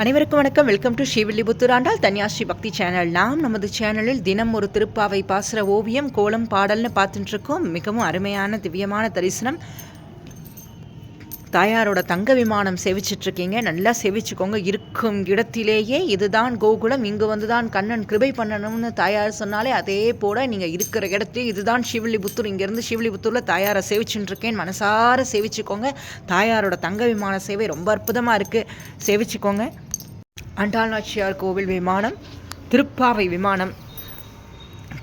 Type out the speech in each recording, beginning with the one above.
அனைவருக்கும் வணக்கம். Welcome to Srivilliputhur Andal Dhanyasri பக்தி சேனல். நாம் நமது சேனலில் தினம் ஒரு திருப்பாவை பாசுர ஓவியம் கோலம் பாடல்னு பார்த்துட்டுருக்கோம். மிகவும் அருமையான திவ்யமான தரிசனம். தாயாரோட தங்க விமானம் சேவிச்சிட்ருக்கீங்க. நல்லா சேவிச்சுக்கோங்க. இருக்கும் இடத்திலேயே இதுதான் கோகுலம், இங்கு வந்து தான் கண்ணன் கிருபை பண்ணணும்னு தாயார் சொன்னாலே அதே போல் நீங்கள் இருக்கிற இடத்துல இதுதான் ஸ்ரீவில்லிபுத்தூர். இங்கேருந்து ஸ்ரீவில்லிபுத்தூரில் தாயாரை சேவிச்சுட்டுருக்கேன். மனசார சேவிச்சுக்கோங்க. தாயாரோட தங்க விமான சேவை ரொம்ப அற்புதமாக இருக்குது. சேவிச்சுக்கோங்க. ஆண்டாள் நாச்சியார் கோவில் விமானம், திருப்பாவை விமானம்.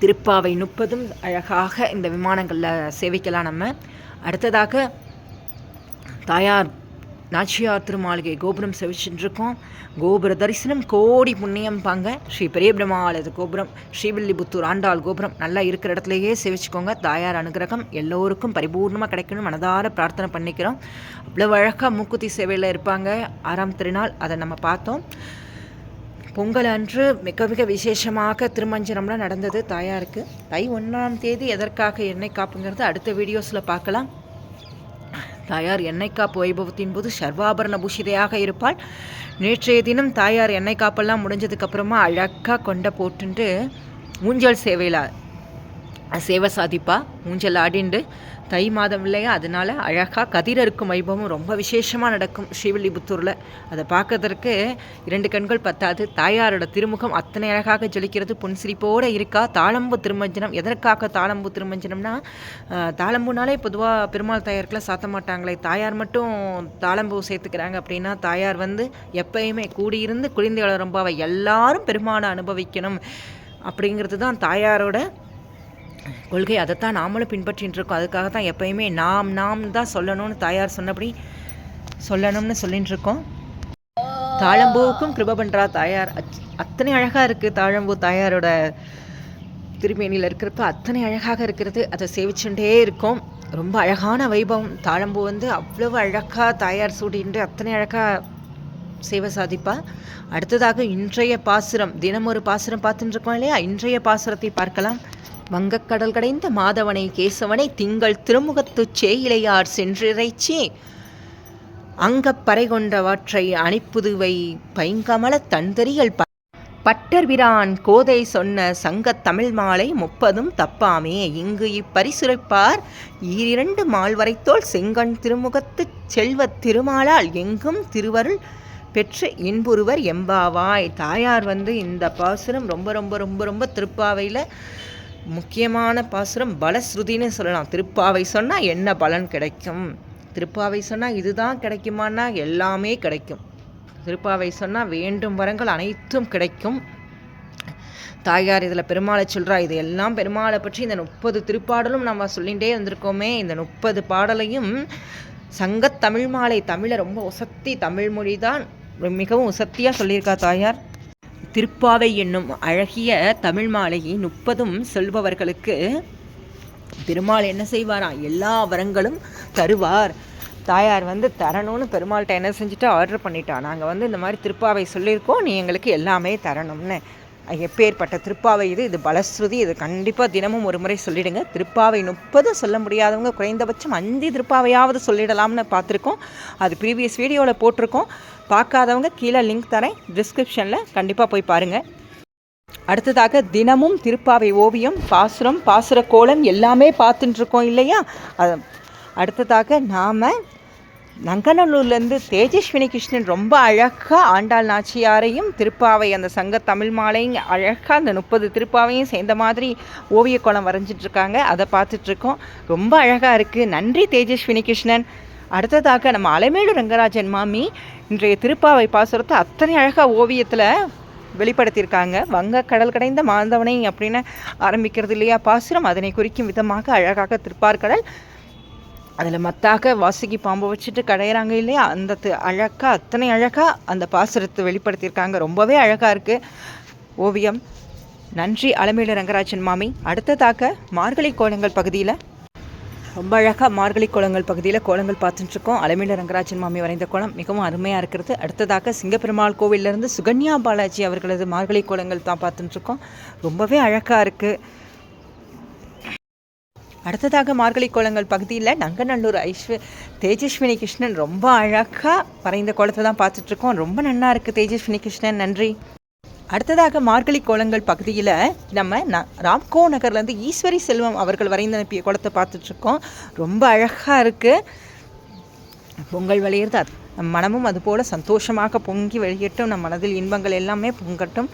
திருப்பாவை 30 அழகாக இந்த விமானங்களில் சேவிக்கலாம் நம்ம. அடுத்ததாக தாயார் நாச்சியார் திருமாளிகை கோபுரம் சேவிச்சுட்டுருக்கோம். கோபுர தரிசனம் கோடி புண்ணியம் பாங்க. ஸ்ரீ பெரிய பிரம்மாலது கோபுரம், ஸ்ரீவில்லிபுத்தூர் ஆண்டாள் கோபுரம் நல்லா இருக்கிற இடத்துலையே சேவிச்சுக்கோங்க. தாயார் அனுகிரகம் எல்லோருக்கும் பரிபூர்ணமாக கிடைக்கணும் மனதார பிரார்த்தனை பண்ணிக்கிறோம். அவ்வளோ அழகாக மூக்குத்தி சேவையில் இருப்பாங்க. 6ஆம் திருநாள் அதை நம்ம பார்த்தோம். பொங்கல் அன்று மிக மிக விசேஷமாக திருமஞ்சனம்லாம் நடந்தது தாயாருக்கு. தை 1ஆம் தேதி எதற்காக எண்ணெய் காப்புங்கிறது அடுத்த வீடியோஸில் பார்க்கலாம். தாயார் எண்ணெய் காப்பு வைபவத்தின் போது சர்வாபரண பூஷிதையாக இருப்பாள். நேற்றைய தினம் தாயார் எண்ணெய் காப்பெல்லாம் முடிஞ்சதுக்கப்புறமா அழகாக கொண்டை போட்டுட்டு ஊஞ்சல் சேவையில் சேவை சாதிப்பா. ஊஞ்சல் ஆடிண்டு தை மாதம் இல்லையா, அதனால் அழகாக கதிரறுக்கும் வைபவம் ரொம்ப விசேஷமாக நடக்கும் ஸ்ரீவில்லிபுத்தூரில். அதை பார்க்கறதுக்கு 2 கண்கள் பத்தாது. தாயாரோட திருமுகம் அத்தனை அழகாக ஜொலிக்கிறது. புன்சிரிப்போடு இருக்கா. தாளம்பு திருமஞ்சனம். எதற்காக தாளம்பு திருமஞ்சனம்னா, தாளம்புனாலே பொதுவாக பெருமாள் தாயாருக்கெல்லாம் சாத்த மாட்டாங்களே, தாயார் மட்டும் தாளம்பூ சேர்த்துக்கிறாங்க அப்படின்னா, தாயார் வந்து எப்பயுமே கூடியிருந்து குளிர்ந்து வளரும்பாவை எல்லாரும் பெருமாளை அனுபவிக்கணும் அப்படிங்கிறது தான் தாயாரோட கொள்கை. அதைத்தான் நாமளும் பின்பற்றின்னு இருக்கோம். அதுக்காக தான் எப்பயுமே நாம் தான் சொல்லணும்னு தாயார் சொன்னபடி சொல்லணும்னு சொல்லின்னு இருக்கோம். தாழம்பூவுக்கும் கிருபை பண்ணுறா தாயார். அத்தனை அழகாக இருக்குது தாழம்பூ. தாயாரோட திருமேனியில் இருக்கிறப்ப அத்தனை அழகாக இருக்கிறது. அதை சேவிச்சுட்டே இருக்கோம். ரொம்ப அழகான வைபவம். தாழம்பூ வந்து அவ்வளவு அழகாக தாயார் சூடின்று அத்தனை அழகாக சேவை சாதிப்பா. அடுத்ததாக இன்றைய பாசுரம், தினம் ஒரு பாசுரம் பார்த்துட்டு இருக்கோம் இல்லையா. இன்றைய பாசுரத்தை பார்க்கலாம். வங்கக்கடல் கடைந்த மாதவனை கேசவனை திங்கள் திருமுகத்து சேயிலையார் சென்றிறைச்சி அங்கப்பறை கொண்டவற்றை அணிப்புதுவை பைங்கமல தந்தரியல் பட்டர்பிரான் கோதை சொன்ன சங்கத் தமிழ் மாலை 30 தப்பாமே. இங்கு இப்பரிசுரைப்பார் 2 மால்வரைத்தோள் செங்கண் திருமுகத்து செல்வத் திருமாலால் எங்கும் திருவருள் பெற்று இன்புருவர் எம்பாவாய். தாயார் வந்து இந்த பாசுரம் ரொம்ப ரொம்ப ரொம்ப ரொம்ப திருப்பாவையில் முக்கியமான பாசுரம். பலஸ்ருதின்னு சொல்லலாம். திருப்பாவை சொன்னால் என்ன பலன் கிடைக்கும், திருப்பாவை சொன்னால் இதுதான் கிடைக்குமானா எல்லாமே கிடைக்கும். திருப்பாவை சொன்னால் வேண்டும் வரங்கள் அனைத்தும் கிடைக்கும். தாயார் இதில் பெருமாளை சொல்கிறா. இது எல்லாம் பெருமாளை பற்றி இந்த 30 திருப்பாடலும் நம்ம சொல்லிகிட்டே வந்திருக்கோமே. இந்த 30 பாடலையும் சங்கத் தமிழ் மாலை, தமிழை ரொம்ப உசத்தி, தமிழ் மொழி தான் மிகவும் உசத்தியாக சொல்லியிருக்கா தாயார். திருப்பாவை என்னும் அழகிய தமிழ் மாலையை 30 சொல்பவர்களுக்கு பெருமாள் என்ன செய்வாராம், எல்லா வரங்களும் தருவார். தாயார் வந்து தரணும்னு பெருமாள்கிட்ட என்ன செஞ்சுட்டு ஆர்டர் பண்ணிட்டா. நாங்கள் வந்து இந்த மாதிரி திருப்பாவை சொல்லியிருக்கோம், நீ எங்களுக்கு எல்லாமே தரணும்னு. எப்பேற்பட்ட திருப்பாவை இது. இது பலஸ்ருதி. இது கண்டிப்பாக தினமும் ஒரு முறை சொல்லிவிடுங்க. திருப்பாவை 30 சொல்ல முடியாதவங்க குறைந்தபட்சம் 5 திருப்பாவையாவது சொல்லிடலாம்னு பார்த்துருக்கோம். அது ப்ரீவியஸ் வீடியோவில் போட்டிருக்கோம். பார்க்காதவங்க கீழே லிங்க் தரேன், டிஸ்கிரிப்ஷனில் கண்டிப்பாக போய் பாருங்கள். அடுத்ததாக தினமும் திருப்பாவை ஓவியம், பாசுரம், பாசுர கோலம் எல்லாமே பார்த்துட்டுருக்கோம் இல்லையா. அடுத்ததாக நாம் நங்கநல்லூர்லேருந்து தேஜஸ்வினி கிருஷ்ணன் ரொம்ப அழகாக ஆண்டாள் நாச்சியாரையும் திருப்பாவை அந்த சங்க தமிழ் மாலையும் அழகாக அந்த 30 திருப்பாவையும் சேர்ந்த மாதிரி ஓவிய கோலம் வரைஞ்சிட்ருக்காங்க. அதை பார்த்துட்ருக்கோம். ரொம்ப அழகாக இருக்குது. நன்றி தேஜஸ்வினி கிருஷ்ணன். அடுத்ததாக நம்ம அலமேலு ரங்கராஜன் மாமி இன்றைய திருப்பாவை பாசுரத்தை அத்தனை அழகாக ஓவியத்தில் வெளிப்படுத்தியிருக்காங்க. வங்க கடல் கடைந்த மாதவனை அப்படின்னு ஆரம்பிக்கிறது இல்லையா பாசுரம், அதனை குறிக்கும் விதமாக அழகாக திருப்பார்கடல், அதில் மத்தாக வாசுகி பாம்பு வச்சுட்டு கடையிறாங்க இல்லையா, அந்த அழகாக அத்தனை அழகாக அந்த பாசுரத்தை வெளிப்படுத்தியிருக்காங்க. ரொம்பவே அழகாக இருக்குது ஓவியம். நன்றி அலமேலு ரங்கராஜன் மாமி. அடுத்ததாக மார்கழி கோலங்கள் பகுதியில் ரொம்ப அழகாக மார்கழி கோலங்கள் பகுதியில் கோலங்கள் பார்த்துட்டுருக்கோம். அலமேலு ரங்கராஜன் மாமி வரைந்த கோலம் மிகவும் அருமையாக இருக்கிறது. அடுத்ததாக சிங்கப்பெருமாள் கோவிலிருந்து சுகன்யா பாலாஜி அவர்களது மார்கழி கோலங்கள் தான் பார்த்துட்டுருக்கோம். ரொம்பவே அழகாக இருக்குது. அடுத்ததாக மார்கழி கோலங்கள் பகுதியில் நங்கநல்லூர் தேஜஸ்வினி கிருஷ்ணன் ரொம்ப அழகாக வரைந்த கோலத்தை தான் பார்த்துட்ருக்கோம். ரொம்ப நல்லா இருக்குது தேஜஸ்வினி கிருஷ்ணன், நன்றி. அடுத்ததாக மார்கழி கோலங்கள் பகுதியில் நம்ம ராம்கோ நகர்லேருந்து ஈஸ்வரி செல்வம் அவர்கள் வரைந்து அனுப்பிய கோலத்தை பார்த்துட்ருக்கோம். ரொம்ப அழகாக இருக்குது. பொங்கல் விளையிறது நம் மனமும் அதுபோல் சந்தோஷமாக பொங்கி வெளியிட்டும், நம் மனதில் இன்பங்கள் எல்லாமே பொங்கட்டும்.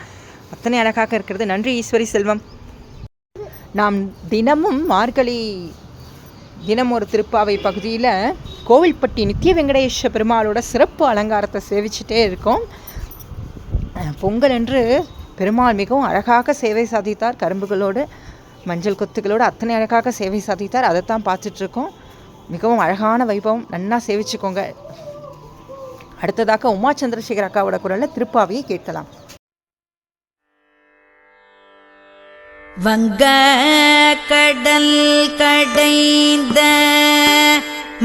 அத்தனை அழகாக இருக்கிறது. நன்றி ஈஸ்வரி செல்வம். நாம் தினமும் மார்கழி தினம் ஒரு திருப்பாவை பகுதியில் கோவில்பட்டி நித்திய வெங்கடேஷ பெருமாளோட சிறப்பு அலங்காரத்தை சேவிச்சுட்டே இருக்கோம். பொங்கல் என்று பெருமாள் மிகவும் அழகாக சேவை சாதித்தார். கரும்புகளோடு மஞ்சள் கொத்துகளோடு அத்தனை அழகாக சேவை சாதித்தார். அதைத்தான் பார்த்துட்ருக்கோம். மிகவும் அழகான வைபவம். நன்னா சேவிச்சுக்கோங்க. அடுத்ததாக உமா சந்திரசேகர் அக்காவோட குரலில் திருப்பாவையை கேட்கலாம். வங்க கடல் கடைந்த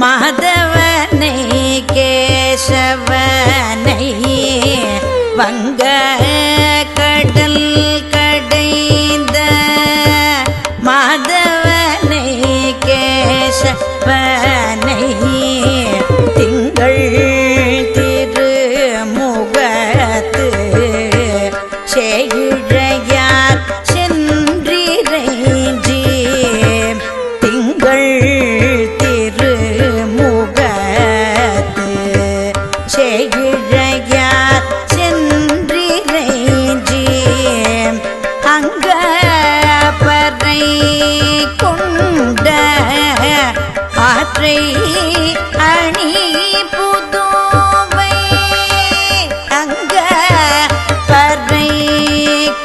மாதவனை கேசவனை, வங்க கடல் கடைந்த மாதவனை கேசவனை, திங்கள் திருமுகத்து செய்கையார் சென்றிரைஞ்சி, திங்கள் திருமுகத்து செய்கையார் சென்றிரைஞ்சி, அங்க பறை கொண்ட ஆற்றை அணி புதுவை, அங்க பறை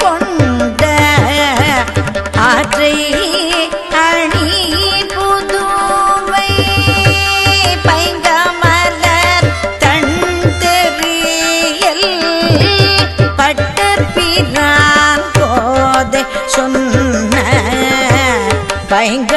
கொண்ட ஆற்றை அணி புதுவை, பைங்கமலர் தன் தெரியல் பட்டர்பிரான் கோதை சொன்ன, பைங்க